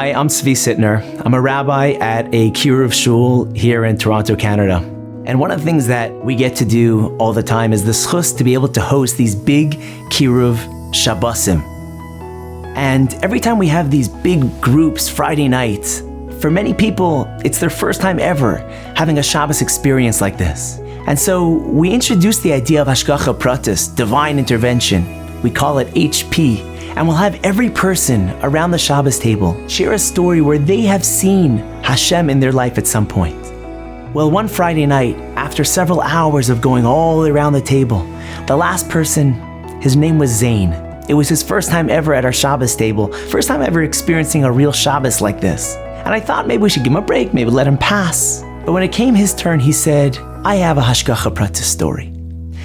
Hi, I'm Tzvi Sytner. I'm a rabbi at a Kiruv shul here in Toronto, Canada. And one of the things that we get to do all the time is the schus to be able to host these big Kiruv Shabbosim. And every time we have these big groups Friday nights, for many people, it's their first time ever having a Shabbos experience like this. And so we introduced the idea of Hashgacha Pratis, divine intervention. We call it HP. And we'll have every person around the Shabbos table share a story where they have seen Hashem in their life at some point. Well, one Friday night, after several hours of going all around the table, the last person, his name was Zain. It was his first time ever at our Shabbos table, first time ever experiencing a real Shabbos like this. And I thought maybe we should give him a break, maybe let him pass. But when it came his turn, he said, I have a Hashgacha Pratis story.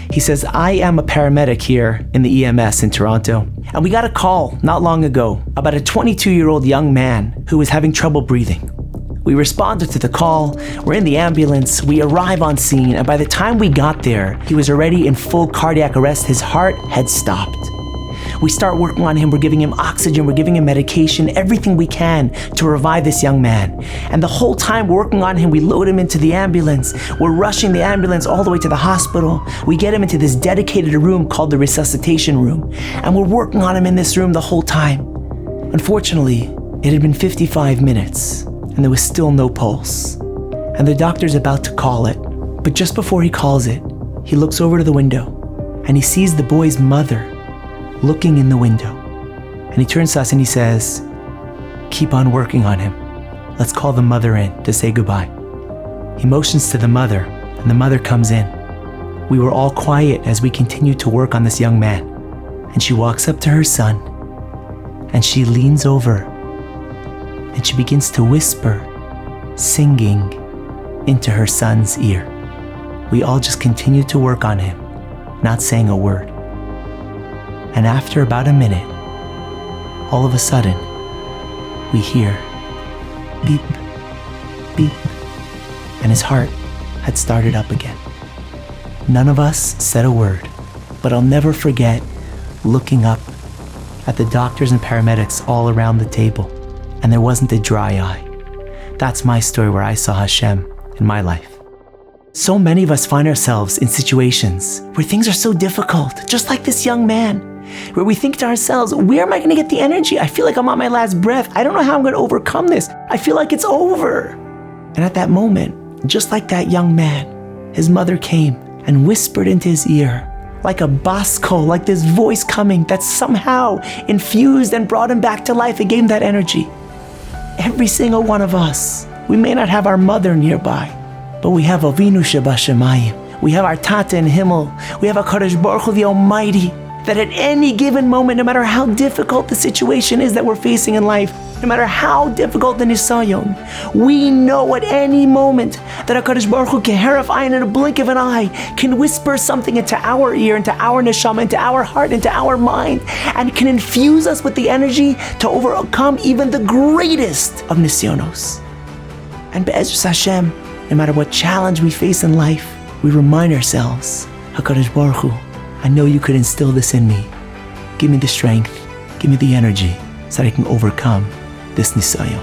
He says, I am a paramedic here in the EMS in Toronto, and we got a call not long ago about a 22-year-old young man who was having trouble breathing. We responded to the call, we're in the ambulance, we arrive on scene, and by the time we got there, he was already in full cardiac arrest. His heart had stopped. We start working on him, we're giving him oxygen, we're giving him medication, everything we can to revive this young man. And the whole time we're working on him, we load him into the ambulance. We're rushing the ambulance all the way to the hospital. We get him into this dedicated room called the resuscitation room. And we're working on him in this room the whole time. Unfortunately, it had been 55 minutes and there was still no pulse. And the doctor's about to call it. But just before he calls it, he looks over to the window and he sees the boy's mother looking in the window. And he turns to us and he says, keep on working on him. Let's call the mother in to say goodbye. He motions to the mother and the mother comes in. We were all quiet as we continued to work on this young man. And she walks up to her son and she leans over and she begins to whisper, singing into her son's ear. We all just continued to work on him, not saying a word. And after about a minute, all of a sudden, we hear beep, beep, and his heart had started up again. None of us said a word, but I'll never forget looking up at the doctors and paramedics all around the table, and there wasn't a dry eye. That's my story where I saw Hashem in my life. So many of us find ourselves in situations where things are so difficult, just like this young man, where we think to ourselves, where am I going to get the energy? I feel like I'm on my last breath. I don't know how I'm going to overcome this. I feel like it's over. And at that moment, just like that young man, his mother came and whispered into his ear, like a baskol, like this voice coming that somehow infused and brought him back to life. It gave him that energy. Every single one of us, we may not have our mother nearby, but we have Avinu Shebashamayim. We have our Tata in Himmel. We have HaKadosh Baruch Hu, the Almighty, that at any given moment, no matter how difficult the situation is that we're facing in life, no matter how difficult the nisayon, we know at any moment that HaKadosh Baruch Hu, keheref ayin, in a blink of an eye, can whisper something into our ear, into our neshama, into our heart, into our mind, and can infuse us with the energy to overcome even the greatest of nisyonos. And be'ezras Hashem, no matter what challenge we face in life, we remind ourselves, HaKadosh Baruch Hu, I know you could instill this in me. Give me the strength, give me the energy so that I can overcome this nisayon.